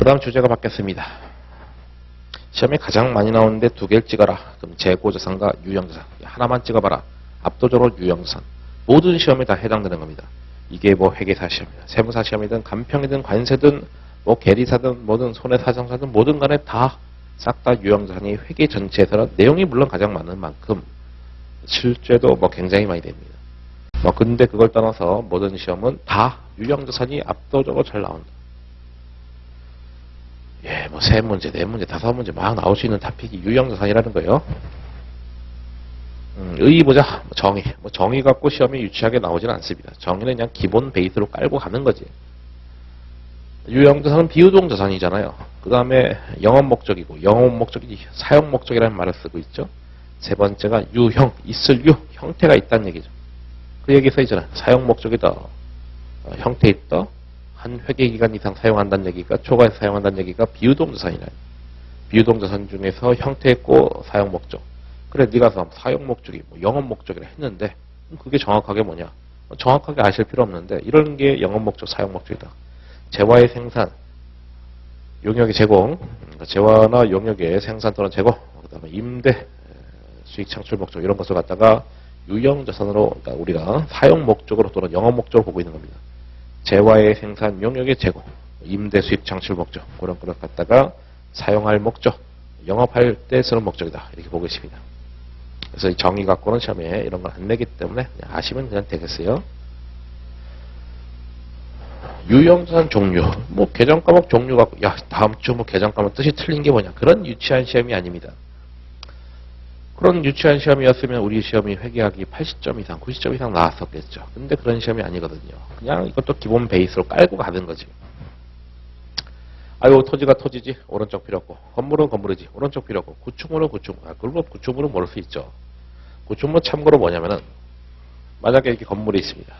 다음 주제가 바뀌었습니다. 시험에 가장 많이 나오는데 두 개를 찍어라. 그럼 재고자산과 유형자산. 하나만 찍어봐라. 압도적으로 유형자산. 모든 시험에 다 해당되는 겁니다. 이게 뭐 회계사 시험이든 세무사 시험이든 간평이든 관세든 뭐 계리사든 뭐든 손해사정사든 뭐든 간에 다 싹 다 유형자산이 회계 전체에서는 내용이 물론 가장 많은 만큼 실제도 뭐 굉장히 많이 됩니다. 뭐 근데 그걸 떠나서 모든 시험은 다 유형자산이 압도적으로 잘 나온다. 예, 뭐 세 문제, 네 문제, 다섯 문제 막 나올 수 있는 토픽이 유형자산이라는 거예요. 의의보자, 정의. 뭐 정의 갖고 시험이 유치하게 나오지는 않습니다. 정의는 그냥 기본 베이스로 깔고 가는 거지. 유형자산은 비유동자산이잖아요. 그 다음에 영업 목적이고, 영업 목적이 사용 목적이라는 말을 쓰고 있죠. 세 번째가 유형, 있을 유, 형태가 있다는 얘기죠. 그 얘기 써 있잖아요. 사용 목적이다, 형태 있다, 한 회계기간 이상 사용한다는 얘기가, 초과해서 사용한다는 얘기가 비유동자산이라. 비유동자산 중에서 형태 있고 사용 목적. 그래, 네가 사용 목적이 뭐 영업 목적이라 했는데 그게 정확하게 뭐냐? 정확하게 아실 필요 없는데 이런 게 영업 목적, 사용 목적이다. 재화의 생산, 용역의 제공, 그러니까 재화나 용역의 생산 또는 제공, 그다음에 임대, 수익 창출 목적 이런 것을 갖다가 유형자산으로, 그러니까 우리가 사용 목적으로 또는 영업 목적으로 보고 있는 겁니다. 재화의 생산, 용역의 제공, 임대, 수익 창출 목적 그런 걸 갖다가 사용할 목적, 영업할 때 쓰는 목적이다 이렇게 보고 있습니다. 그래서 이 정의 갖고는 시험에 이런 걸 안 내기 때문에 그냥 아시면 그냥 되겠어요. 유형자산 종류, 뭐 계정 과목 종류 갖고 야 다음 주 뭐 계정 과목 뜻이 틀린 게 뭐냐, 그런 유치한 시험이 아닙니다. 그런 유치한 시험이었으면 우리 시험이 회계학이 80점 이상, 90점 이상 나왔었겠죠. 근데 그런 시험이 아니거든요. 그냥 이것도 기본 베이스로 깔고 가는 거지. 아유, 토지가 토지지, 오른쪽 필요 없고, 건물은 건물이지, 오른쪽 필요 없고, 구축물은 구축물. 그걸 구축물은 모를 수 있죠. 구축물 참고로 뭐냐면은 만약에 이렇게 건물이 있습니다.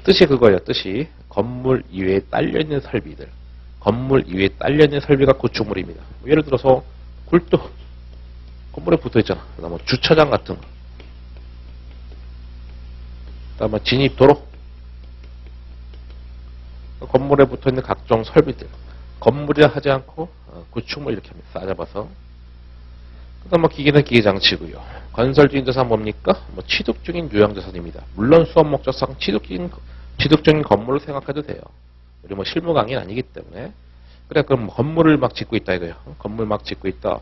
뜻이 그거예요. 뜻이 건물 이외에 딸려있는 설비들, 건물 이외에 딸려있는 설비가 구축물입니다. 예를 들어서 굴도 건물에 붙어있잖아. 그 다음에 주차장 같은 거, 그 다음에 진입도로, 건물에 붙어있는 각종 설비들, 건물이라 하지 않고 구축물 이렇게 합니다. 싸잡아서. 그 다음 뭐 기계는 기계장치고요. 건설 중인 자산 뭡니까? 뭐 취득 중인 유형자산입니다. 물론 수업 목적상 취득 중인 건물을 생각해도 돼요. 우리 뭐 실무 강의는 아니기 때문에. 그래, 그럼 건물을 막 짓고 있다 이거예요. 건물 막 짓고 있다.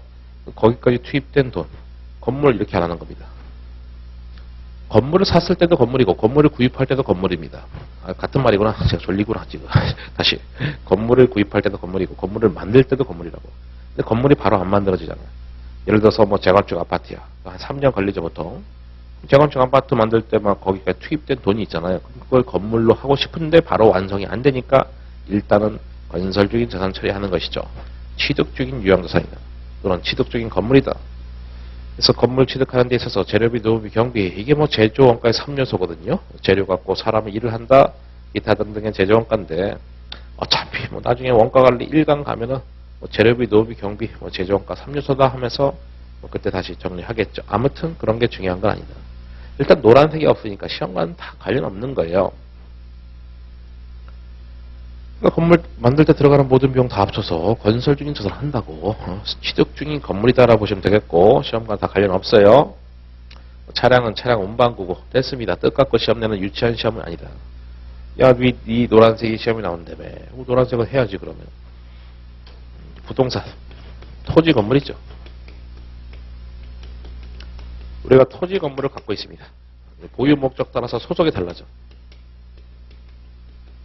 거기까지 투입된 돈, 건물 이렇게 안 하는 겁니다. 건물을 샀을 때도 건물이고 건물을 구입할 때도 건물입니다. 같은 말이구나. 제가 졸리구나 지금. 다시. 건물을 구입할 때도 건물이고 건물을 만들 때도 건물이라고. 근데 건물이 바로 안 만들어지잖아요. 예를 들어서 뭐 재건축 아파트야. 한 3년 걸리죠 보통. 재건축 아파트 만들 때 막 거기까지 투입된 돈이 있잖아요. 그걸 건물로 하고 싶은데 바로 완성이 안 되니까 일단은 건설 중인 자산 처리하는 것이죠. 취득 중인 유형자산이다. 또는 취득 중인 건물이다. 그래서 건물 취득하는 데 있어서 재료비, 노후비, 경비, 이게 뭐 제조원가의 3요소거든요. 재료 갖고 사람이 일을 한다, 기타 등등의 제조원가인데 어차피 뭐 나중에 원가관리 1강 가면은 뭐 재료비, 노후비, 경비, 뭐 제조원가 3요소다 하면서 뭐 그때 다시 정리하겠죠. 아무튼 그런 게 중요한 건 아니다. 일단 노란색이 없으니까 시험과는 다 관련 없는 거예요. 그러니까 건물 만들 때 들어가는 모든 비용 다 합쳐서 건설 중인 자산을 한다고, 취득 중인 건물이다라고 보시면 되겠고, 시험과 다 관련 없어요. 차량은 차량 운반구고 됐습니다. 뜻갖고 시험 내는 유치한 시험은 아니다. 야, 네 노란색이 시험이 나온다며. 노란색은 해야지 그러면. 부동산, 토지 건물이죠. 우리가 토지 건물을 갖고 있습니다. 보유 목적 따라서 소속이 달라져.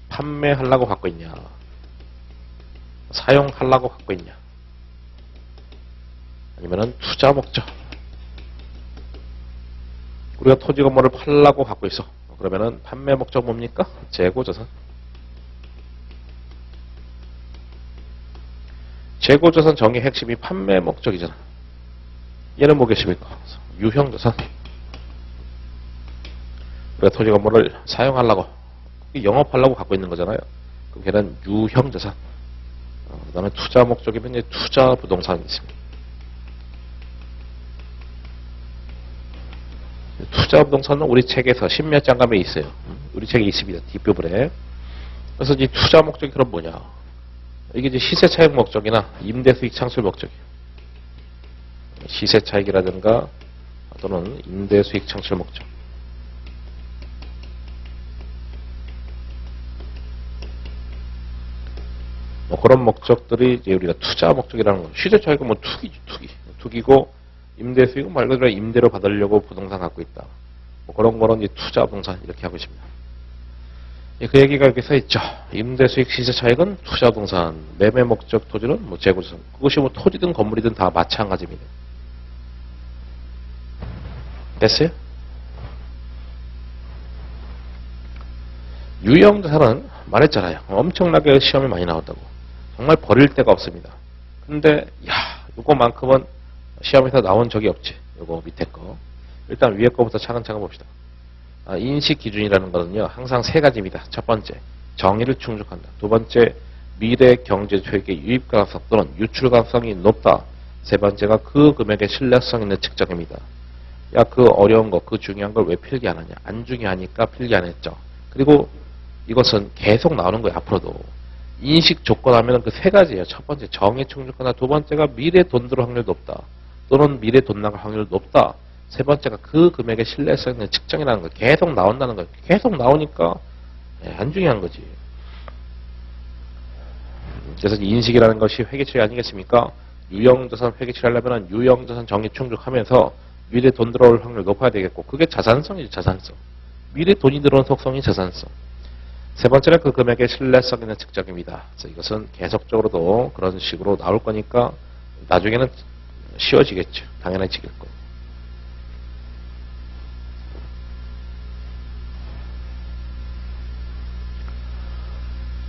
판매하려고 갖고 있냐, 사용하려고 갖고 있냐, 아니면은 투자 목적. 우리가 토지 건물을 팔려고 갖고 있어. 그러면은 판매 목적 뭡니까? 재고자산. 재고자산 정의 핵심이 판매 목적이잖아. 얘는 뭐겠습니까? 유형자산. 우리가 토지 건물을 사용하려고, 영업하려고 갖고 있는 거잖아요. 그럼 걔는 유형자산. 그 다음에 투자 목적이면 이제 투자 부동산이 있습니다. 투자 부동산은 우리 책에서 십몇 장감에 있어요. 우리 책에 있습니다. 뒷부분에. 그래서 이 투자 목적이 그럼 뭐냐? 이게 이제 시세 차익 목적이나 임대 수익 창출 목적이에요. 시세 차익이라든가 또는 임대 수익 창출 목적. 뭐 그런 목적들이 이제 우리가 투자 목적이라는 거죠. 시세 차익은 뭐 투기지, 투기. 투기고 임대 수익은 말 그대로 임대로 받으려고 부동산 갖고 있다. 뭐 그런 거는 이제 투자 부동산 이렇게 하고 있습니다. 그 얘기가 이렇게 써 있죠. 임대 수익 시세 차익은 투자 부동산, 매매 목적 토지는 뭐 재고자산. 그것이 뭐 토지든 건물이든 다 마찬가지입니다. 됐어요? 유형자산은 말했잖아요. 엄청나게 시험이 많이 나왔다고. 정말 버릴 데가 없습니다. 근데 요거만큼은 시험에서 나온 적이 없지. 요거 밑에 거. 일단 위에 거부터 차근차근 봅시다. 인식 기준이라는 것은요, 항상 세 가지입니다. 첫 번째, 정의를 충족한다. 두 번째, 미래 경제 효익의 유입 가능성 또는 유출 가능성이 높다. 세 번째가 그 금액의 신뢰성 있는 측정입니다. 야, 그 어려운 거, 그 중요한 걸 왜 필기 안 하냐? 안 중요하니까 필기 안 했죠. 그리고 이것은 계속 나오는 거예요, 앞으로도. 인식 조건 하면 그 세 가지예요. 첫 번째, 정의 충족하다. 두 번째가 미래 돈 들어올 확률이 높다. 또는 미래 돈 나갈 확률이 높다. 세 번째가 그 금액의 신뢰성 있는 측정이라는 거. 계속 나온다는 거예요. 계속 나오니까 안 중요한 거지. 그래서 인식이라는 것이 회계처리 아니겠습니까? 유형자산 회계처리 하려면 유형자산 정의 충족하면서 미래 돈 들어올 확률 높아야 되겠고, 그게 자산성이죠, 자산성. 미래 돈이 들어온 속성이 자산성. 세 번째는 그 금액의 신뢰성 있는 측정입니다. 그래서 이것은 계속적으로도 그런 식으로 나올 거니까 나중에는 쉬워지겠죠. 당연해지겠고.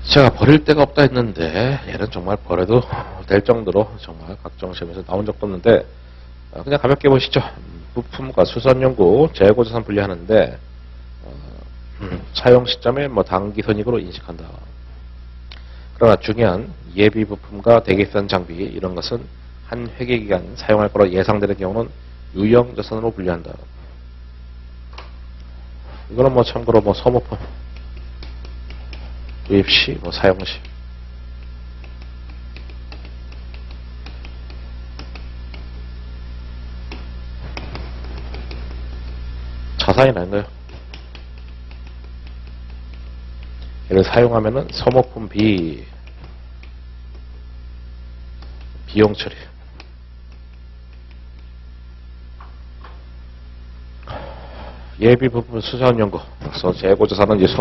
제가 버릴 데가 없다 했는데 얘는 정말 버려도 될 정도로 정말 각종 시험에서 나온 적도 없는데 그냥 가볍게 보시죠. 부품과 수선연구, 재고자산 분리하는데 사용 시점에 뭐 단기 손익으로 인식한다. 그러나 중요한 예비 부품과 대기선 장비 이런 것은 한 회계기간 사용할 거로 예상되는 경우는 유형자산으로 분류한다. 이거는 뭐 참고로 뭐 소모품 구입시, 뭐 사용시. 자산이 나는 거예요. 얘를 사용하면은 소모품 비용 처리. 예비 부품 수선 연구. 그래서 재고자산은 이제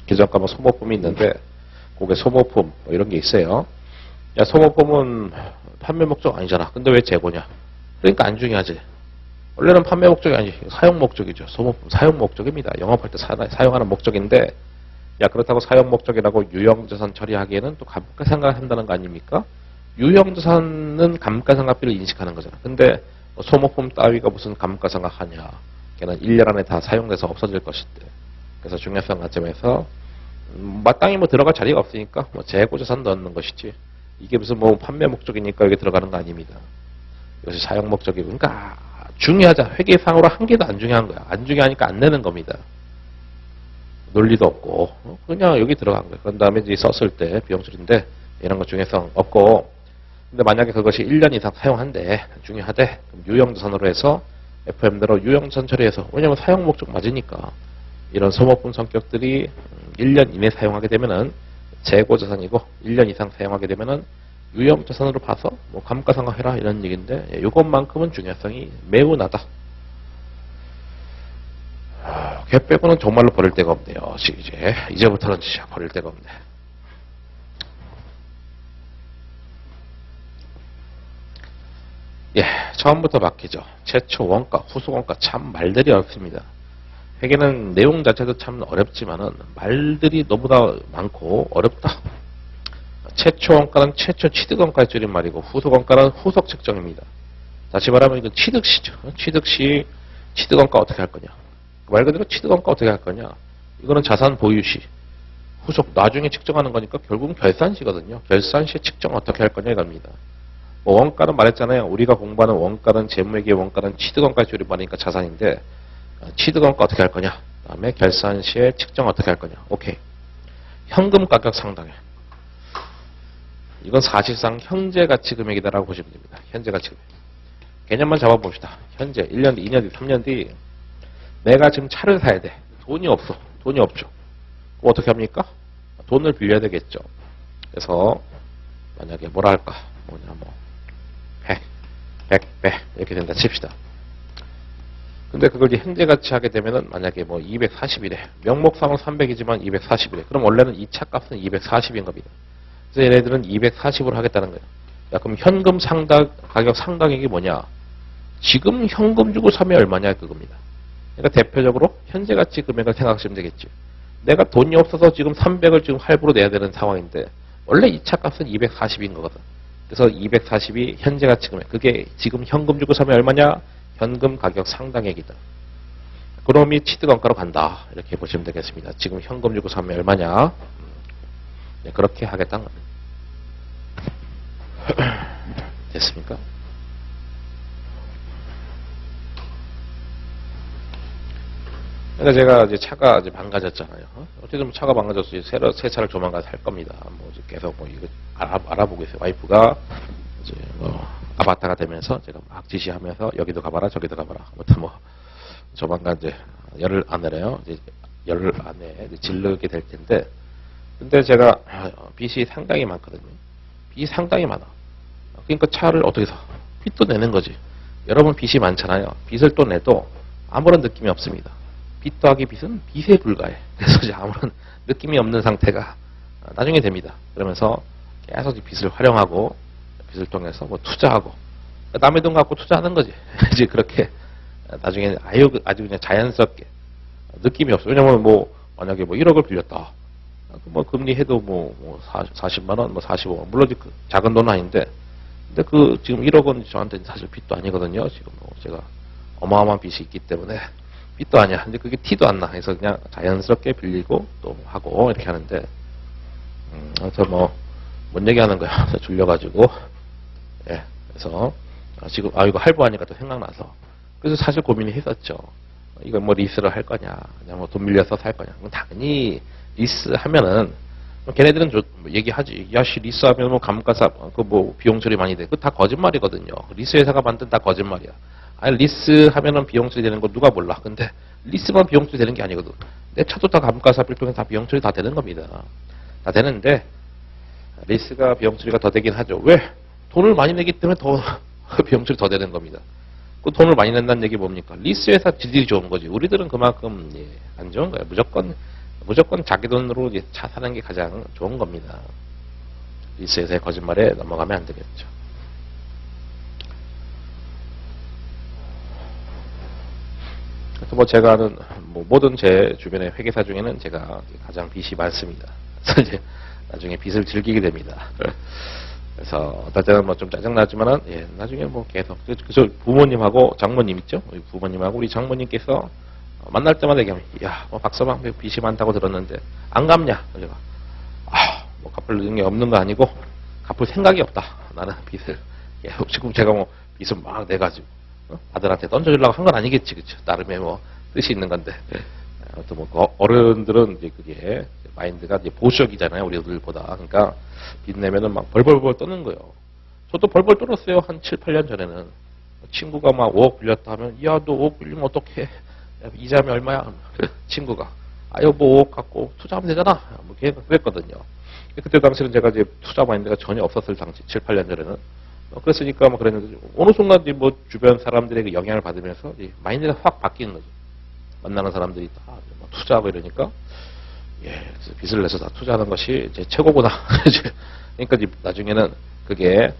기존가면 소모품이 있는데, 그게 소모품 뭐 이런 게 있어요. 야, 소모품은 판매 목적 아니잖아. 근데 왜 재고냐? 그러니까 안 중요하지. 원래는 판매 목적이 아니지. 사용 목적이죠. 소모품 사용 목적입니다. 영업할 때 사용하는 목적인데, 야, 그렇다고 사용 목적이라고 유형자산 처리하기에는 또 감가상각을 한다는 거 아닙니까? 유형자산은 감가상각비를 인식하는 거잖아. 근데 소모품 따위가 무슨 감가상각 하냐? 걔는 1년 안에 다 사용돼서 없어질 것인데. 그래서 중요성 관점에서 마땅히 뭐 들어갈 자리가 없으니까 뭐 재고자산 넣는 것이지. 이게 무슨 뭐 판매 목적이니까 여기 들어가는 거 아닙니다. 이것이 사용 목적이고, 그러니까 중요하자. 회계상으로 한 개도 안 중요한 거야. 안 중요하니까 안 내는 겁니다. 논리도 없고 그냥 여기 들어간 거예요. 그런 다음에 이제 썼을 때 비용처리인데 이런 거 중요성 없고, 근데 만약에 그것이 1년 이상 사용한대, 중요하대, 그럼 유형자산으로 해서 FM대로 유형자산 처리해서, 왜냐면 사용 목적 맞으니까 이런 소모품 성격들이 1년 이내 사용하게 되면은 재고자산이고 1년 이상 사용하게 되면은 유형자산으로 봐서 뭐 감가상각해라 이런 얘기인데, 이것만큼은 중요성이 매우 낮다. 걔 빼고는 정말로 버릴 데가 없네요. 이제부터는 진짜 버릴 데가 없네. 예, 처음부터 바뀌죠. 최초 원가, 후속 원가 참 말들이 어렵습니다. 회계는 내용 자체도 참 어렵지만은 말들이 너무나 많고 어렵다. 최초 원가는 최초 취득 원가의 줄임말이고, 후속 원가는 후속 측정입니다. 다시 말하면 이건 취득시죠. 취득시 취득 원가 어떻게 할 거냐? 말 그대로 취득 원가 어떻게 할 거냐? 이거는 자산 보유시, 후속 나중에 측정하는 거니까 결국은 결산시거든요. 결산시 측정 어떻게 할 거냐 이겁니다. 뭐 원가는 말했잖아요. 우리가 공부하는 원가는 재무회계 원가는 취득 원가의 줄임말이니까 자산인데, 취득 원가 어떻게 할 거냐? 그다음에 결산 시에 측정 어떻게 할 거냐? 오케이. 현금 가격 상당해. 이건 사실상 현재 가치 금액이다라고 보시면 됩니다. 현재 가치 금액. 개념만 잡아봅시다. 현재 1년 뒤, 2년 뒤, 3년 뒤 내가 지금 차를 사야 돼. 돈이 없어. 돈이 없죠. 그럼 어떻게 합니까? 돈을 빌려야 되겠죠. 그래서 만약에 뭐라 할까? 뭐냐 뭐 100 이렇게 된다 칩시다. 근데 그걸 이제 현재 가치 하게 되면은 만약에 뭐 240이래. 명목상은 300이지만 240이래. 그럼 원래는 이 차 값은 240인 겁니다. 그래서 얘네들은 240으로 하겠다는 거예요. 야, 그럼 현금 가격 상당액이 뭐냐? 지금 현금 주고 사면 얼마냐 그겁니다. 그러니까 대표적으로 현재 가치 금액을 생각하시면 되겠지. 내가 돈이 없어서 지금 300을 지금 할부로 내야 되는 상황인데 원래 이 차 값은 240인 거거든. 그래서 240이 현재 가치 금액. 그게 지금 현금 주고 사면 얼마냐? 현금 가격 상당액이다. 그놈이 취득원가로 간다. 이렇게 보시면 되겠습니다. 지금 현금 주고 사면 얼마냐? 네, 그렇게 하겠다는 겁니다. 됐습니까? 그러니까 제가 이제 차가 이제 망가졌잖아요. 어쨌든 차가 망가졌어요. 새 차를 조만간 살 겁니다. 뭐 이제 계속 뭐 이거 알아보고 있어요. 와이프가 이제 뭐 아바타가 되면서 제가 막 지시하면서 여기도 가봐라 저기도 가봐라. 아무튼 뭐 조만간 이제 열흘 안에요. 이제 열흘 안에 이제 질르게 될 텐데, 근데 제가 빚이 상당히 많거든요. 빚이 상당히 많아. 그러니까 차를 어떻게 사? 빚도 내는 거지. 여러분 빚이 많잖아요. 빚을 또 내도 아무런 느낌이 없습니다. 빚 더하기 빚은 빚에 불과해. 그래서 이제 아무런 느낌이 없는 상태가 나중에 됩니다. 그러면서 계속 빚을 활용하고 빚을 통해서 뭐 투자하고 남의 돈 갖고 투자하는 거지. 이제 그렇게 나중에 아주 그냥 자연스럽게 느낌이 없어. 왜냐면 뭐 만약에 뭐 1억을 빌렸다. 뭐 금리 해도 뭐 40만 원, 뭐 45만 원. 물론 그 작은 돈은 아닌데, 근데 그 지금 1억은 저한테 사실 빚도 아니거든요. 지금 뭐 제가 어마어마한 빚이 있기 때문에 빚도 아니야. 근데 그게 티도 안 나. 그래서 그냥 자연스럽게 빌리고 또 하고 이렇게 하는데, 그래서 뭐 뭔 얘기하는 거야. 줄려가지고, 예. 그래서 지금 이거 할부하니까 또 생각나서. 그래서 사실 고민이 했었죠. 이거 뭐 리스를 할 거냐, 그냥 뭐 돈 빌려서 살 거냐. 그럼 당연히 리스 하면은 걔네들은 얘기하지. 야씨 리스 하면 뭐 감가상 그 뭐 비용 처리 많이 돼. 그거 다 거짓말이거든요. 리스 회사가 만든 다 거짓말이야. 아니 리스 하면은 비용 처리 되는 거 누가 몰라. 근데 리스만 비용 처리 되는 게 아니거든. 내 차도 다 감가상각비를 통해서 다 비용 처리 다 되는 겁니다. 다 되는데 리스가 비용 처리가 더 되긴 하죠. 왜? 돈을 많이 내기 때문에 더 비용 처리 더 되는 겁니다. 그 돈을 많이 낸다는 얘기 뭡니까? 리스 회사 질이 좋은 거지. 우리들은 그만큼 안 좋은 거예요. 무조건 자기 돈으로 차 사는 게 가장 좋은 겁니다. 리스 회사의 거짓말에 넘어가면 안 되겠죠. 그래서 뭐 제가 아는 뭐 모든 제 주변의 회계사 중에는 제가 가장 빚이 많습니다. 그래서 이제 나중에 빚을 즐기게 됩니다. 그래서 어떨 때는 뭐 좀 짜증나지만은 나중에 뭐 계속 그래서 부모님하고 장모님 있죠. 우리 부모님하고 우리 장모님께서 만날 때마다 얘기하면 뭐 박서방 빚이 많다고 들었는데 안 갚냐? 제가 뭐 갚을 능력이 없는 거 아니고 갚을 생각이 없다. 나는 빚을 지금 제가 뭐 빚을 막 내가지고 아들한테 던져주려고 한 건 아니겠지, 그쵸? 나름의 뭐 뜻이 있는 건데. 아무튼 뭐 어른들은 이제 그게 마인드가 이제 보수적이잖아요, 우리들보다. 그러니까 빚 내면은 막 벌벌벌 떠는 거예요. 저도 벌벌 떨었어요. 한 7, 8년 전에는. 친구가 막 5억 빌렸다 하면, 야, 너 5억 빌리면 어떡해? 이자면 얼마야? 친구가. 뭐 5억 갖고 투자하면 되잖아. 뭐 그랬거든요. 그때 당시는 제가 이제 투자 마인드가 전혀 없었을 당시, 7, 8년 전에는. 그랬으니까 뭐 그랬는데, 어느 순간 이제 뭐 주변 사람들의 그 영향을 받으면서 이제 마인드가 확 바뀌는 거죠. 만나는 사람들이 다 뭐 투자하고 이러니까, 그래서 빚을 내서 다 투자하는 것이 이제 최고구나. 그러니까 이제 나중에는 그게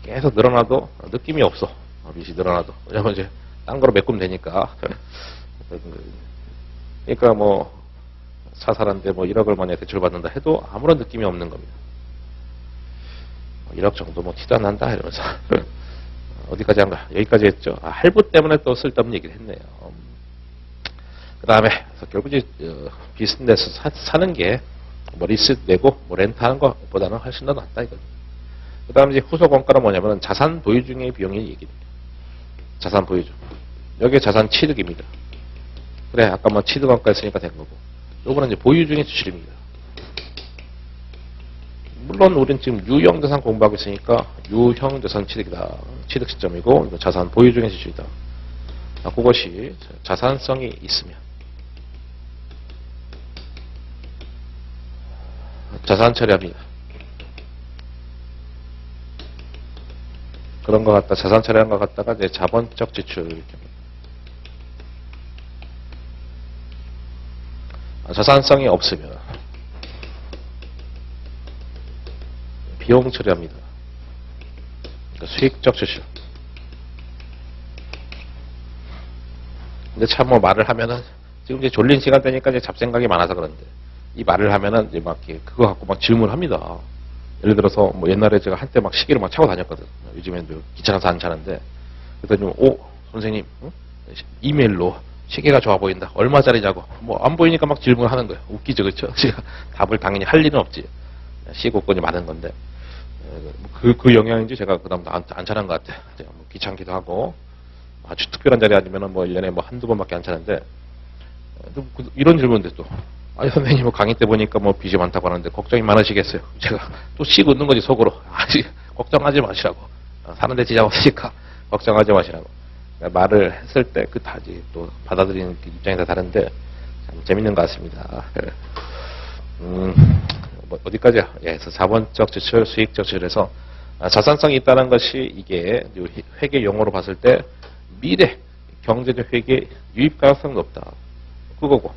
계속 늘어나도 느낌이 없어. 빚이 늘어나도. 왜냐면 이제 딴 거로 메꾸면 되니까. 그러니까 뭐 차 사는데 뭐 1억을 만약에 대출받는다 해도 아무런 느낌이 없는 겁니다. 1억 정도 뭐 티도 안 난다 이러면서 어디까지 한 거야? 여기까지 했죠. 할부 때문에 또 쓸데없는 얘기를 했네요. 그 다음에 결국 이제 비즈니스 사는 게 뭐 리스 내고 뭐 렌트하는 것보다는 훨씬 더 낫다 이거죠. 그 다음에 이제 후속 원가는 뭐냐면 자산 보유 중의 비용이 얘기입니다. 자산 보유중. 여기에 자산 취득입니다. 그래 아까 뭐 취득 원가 했으니까 된 거고. 요거는 이제 보유 중의 수출입니다. 물론 우린 지금 유형자산 공부하고 있으니까 유형자산 취득이다. 취득 시점이고 이거 자산 보유 중의 지출이다. 그것이 자산성이 있으면 자산 처리합니다. 그런 것 같다. 자산 처리한 것 같다가 이제 자본적 지출 이렇게 합니다. 자산성이 없으면 비용 처리합니다. 그러니까 수익적 지출. 근데 참 뭐 말을 하면은 지금 이제 졸린 시간대니까 이제 잡생각이 많아서 그런데 이 말을 하면은 이제 막 그거 갖고 막 질문합니다. 예를 들어서 뭐 옛날에 제가 한때 막 시계를 막 차고 다녔거든. 요즘에는 귀찮아서 안 차는데 그랬더니 선생님 이메일로 시계가 좋아 보인다. 얼마짜리냐고. 뭐 안 보이니까 막 질문을 하는 거예요. 웃기죠, 그렇죠? 제가 답을 당연히 할 일은 없지. 시고권이 많은 건데 그 영향인지 제가 그다음부터 안 차는 것 같아. 뭐 귀찮기도 하고 아주 특별한 자리 아니면은 뭐 1년에 뭐 한두 번밖에 안 차는데 이런 질문인데 또 아니 선생님 뭐 강의 때 보니까 뭐 빚이 많다고 하는데 걱정이 많으시겠어요. 제가 또 씩 웃는 거지 속으로. 아직 걱정하지 마시라고. 사는데 지장 없으니까 걱정하지 마시라고. 말을 했을 때 그 다지 또 받아들이는 입장이 다 다른데 참 재밌는 것 같습니다. 뭐 어디까지야? 예, 그래서 자본적 지출, 수익적 지출에서 자산성이 있다는 것이 이게 회계 용어로 봤을 때 미래 경제적 회계 유입 가능성이 높다. 그거고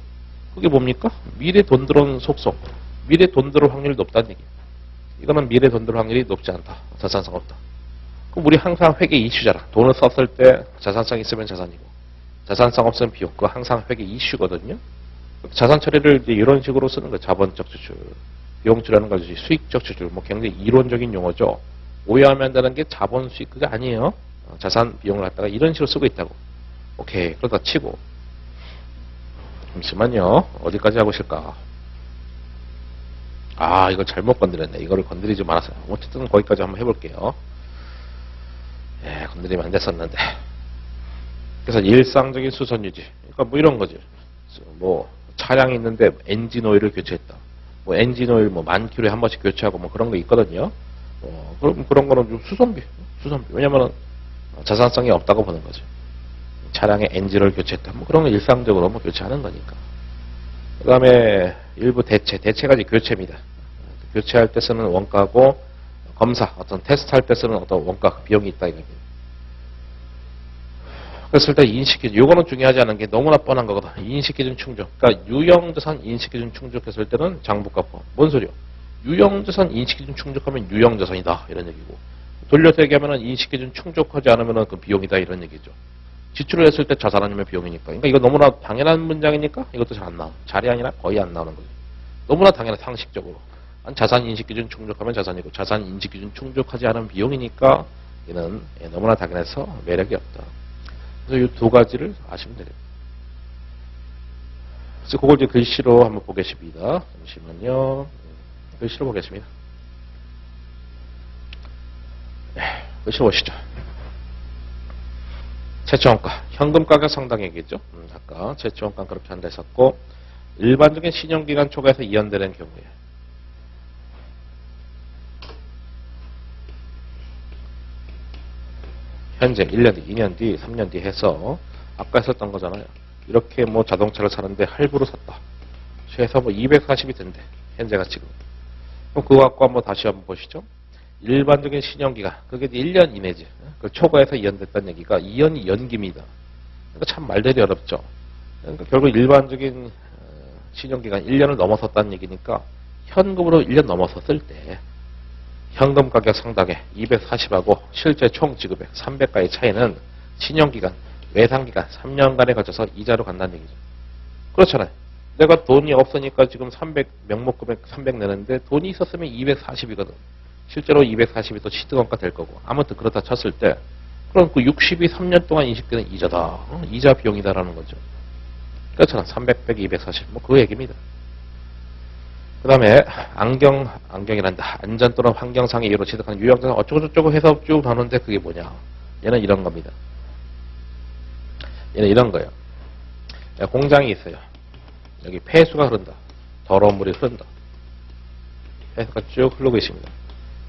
그게 뭡니까? 미래 돈 들어오는 속성, 미래 돈 들어올 확률이 높다는 얘기예요. 이거는 미래 돈 들어올 확률이 높지 않다. 자산성 없다. 그럼 우리 항상 회계 이슈잖아. 돈을 썼을 때 자산성 있으면 자산이고 자산성 없으면 비용. 그거 항상 회계 이슈거든요. 자산 처리를 이제 이런 식으로 쓰는 거예요. 자본적 지출, 비용 처리하는 것이 수익적 지출. 뭐 굉장히 이론적인 용어죠. 오해하면 안 되는 게 자본 수익 그게 아니에요. 자산 비용을 갖다가 이런 식으로 쓰고 있다고. 오케이 그러다 치고 잠시만요. 어디까지 하고 있을까? 이거 잘못 건드렸네. 이거를 건드리지 말았어요. 어쨌든 거기까지 한번 해볼게요. 예, 건드리면 안 됐었는데. 그래서 일상적인 수선 유지. 그러니까 뭐 이런 거지. 뭐 차량이 있는데 엔진 오일을 교체했다. 뭐 엔진 오일 뭐 10,000km에 한 번씩 교체하고 뭐 그런 거 있거든요. 그럼 그런 거는 좀 수선비. 왜냐면은 자산성이 없다고 보는 거죠. 차량의 엔진을 교체했다. 뭐 그런 거 일상적으로 뭐 교체하는 거니까. 그 다음에 일부 대체가 이제 교체입니다. 교체할 때 쓰는 원가고 검사, 어떤 테스트 할 때 쓰는 어떤 원가, 비용이 있다 이겁니다. 그랬을 때 인식기준, 요거는 중요하지 않은 게 너무나 뻔한 거거든. 인식기준 충족. 그러니까 유형자산 인식기준 충족했을 때는 장부가 포함. 뭔 소리야? 유형자산 인식기준 충족하면 유형자산이다 이런 얘기고 돌려서 얘기하면 인식기준 충족하지 않으면 그 비용이다 이런 얘기죠. 지출을 했을 때 자산 아니면 비용이니까. 그러니까 이거 너무나 당연한 문장이니까 이것도 잘 안 나와. 잘이 아니라 거의 안 나오는 거죠. 너무나 당연한 상식적으로. 자산 인식기준 충족하면 자산이고 자산 인식기준 충족하지 않은 비용이니까 얘는 너무나 당연해서 매력이 없다. 그래서 이 두 가지를 아시면 됩니다. 그래서 그걸 이제 글씨로 한번 보겠습니다. 잠시만요. 글씨로 보겠습니다. 글씨로 보시죠. 최초원가, 현금 가격 상당 얘기죠. 아까 최초원가 그렇게 한다 했었고 일반적인 신용기간 초과해서 이연되는 경우에 현재 1년 뒤, 2년 뒤, 3년 뒤 해서 아까 했었던 거잖아요. 이렇게 뭐 자동차를 사는데 할부로 샀다. 최소 뭐 240이 된대. 현재가 지금. 그럼 그거 갖고 한번 다시 한번 보시죠. 일반적인 신용기간, 그게 1년 이내지. 그 초과해서 이연됐다는 얘기가 2년이 연기입니다. 그러니까 참 말들이 어렵죠. 그러니까 결국 일반적인 신용기간 1년을 넘어섰다는 얘기니까 현금으로 1년 넘어섰을 때 현금 가격 상당에 240하고 실제 총 지급액 300가의 차이는 신용기간, 외상기간 3년간에 걸쳐서 이자로 간다는 얘기죠. 그렇잖아요. 내가 돈이 없으니까 지금 300, 명목금액 300 내는데 돈이 있었으면 240이거든. 실제로 240이 또 취득원가 될 거고. 아무튼 그렇다 쳤을 때 그럼 그 60이 3년 동안 인식되는 이자다. 이자 비용이다라는 거죠. 그렇잖아. 300 빼기 240. 뭐 그 얘기입니다. 그 다음에 안경이란다. 안전 또는 환경상의 이유로 취득한 유형자산 어쩌고저쩌고 해서 쭉 나오는데 그게 뭐냐. 얘는 이런 겁니다. 얘는 이런 거예요. 공장이 있어요. 여기 폐수가 흐른다. 더러운 물이 흐른다. 회사가 쭉 흐르고 있습니다.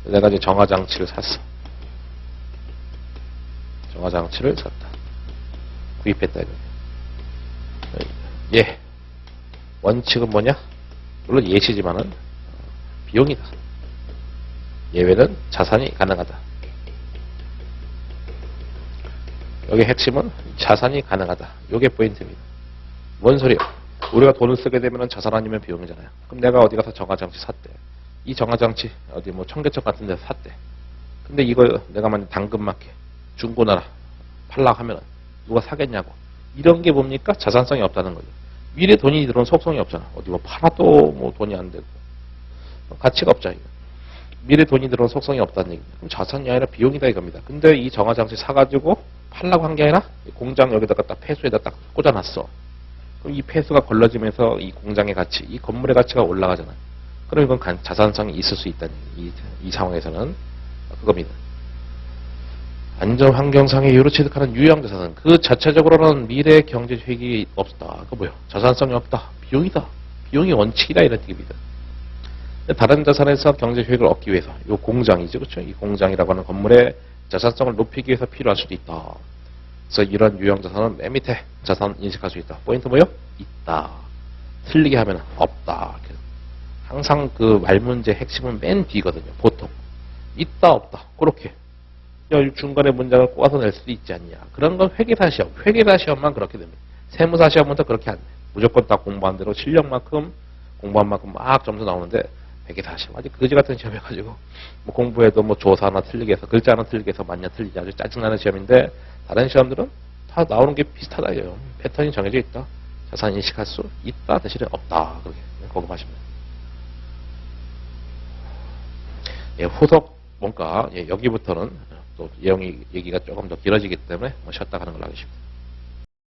내가 이제 정화장치를 샀어. 정화장치를 샀다. 구입했다. 예. 원칙은 뭐냐? 물론 예시지만은 비용이다. 예외는 자산이 가능하다. 여기 핵심은 자산이 가능하다. 요게 포인트입니다. 뭔 소리야? 우리가 돈을 쓰게 되면 자산 아니면 비용이잖아요. 그럼 내가 어디 가서 정화장치 샀대. 이 정화장치 어디 뭐 청계천 같은 데서 샀대. 근데 이거 내가 만약 당근마켓 중고나라 팔라고 하면 누가 사겠냐고. 이런 게 뭡니까? 자산성이 없다는 거죠. 미래 돈이 들어온 속성이 없잖아. 어디 뭐 팔아도 뭐 돈이 안 되고. 가치가 없잖아요. 미래 돈이 들어온 속성이 없다는 얘기입니다. 그럼 자산이 아니라 비용이다 이겁니다. 근데 이 정화장치 사가지고 팔라고 한 게 아니라 공장 여기다가 딱 폐수에다 딱 꽂아놨어. 그럼 이 폐수가 걸러지면서 이 공장의 가치, 이 건물의 가치가 올라가잖아요. 그럼 이건 자산성이 있을 수 있다는 이 상황에서는 그겁니다. 안전 환경상의 이유로 취득하는 유형자산은 그 자체적으로는 미래 경제 효익이 없다. 그 뭐야? 자산성이 없다. 비용이다. 비용이 원칙이다 이런 뜻입니다. 다른 자산에서 경제 효익을 얻기 위해서 이 공장이죠, 그렇죠? 이 공장이라고 하는 건물의 자산성을 높이기 위해서 필요할 수도 있다. 그래서 이런 유형 자산은 맨 밑에 자산 인식할 수 있다. 포인트 뭐요? 있다. 틀리게 하면 없다. 항상 그 말문제 핵심은 맨 뒤거든요. 보통 있다 없다 그렇게 중간에 문장을 꼬아서 낼 수도 있지 않냐. 그런 건 회계사 시험. 회계사 시험만 그렇게 됩니다. 세무사 시험부터 그렇게 안 돼. 무조건 딱 공부한 대로 실력만큼 공부한 만큼 막 점수 나오는데 회계사 시험 아주 거지 같은 시험해가지고 뭐 공부해도 뭐 조사 하나 틀리게 해서 글자 하나 틀리게 해서 만냐 틀리지 아주 짜증나는 시험인데 다른 시험들은 다 나오는 게 비슷하다 이거예요. 패턴이 정해져 있다. 자산 인식할 수 있다 대신에 없다. 그렇게 거듭하시면 예, 후속 뭔가 예, 여기부터는 또 얘기가 조금 더 길어지기 때문에 뭐 쉬었다 가는 걸로 하겠습니다.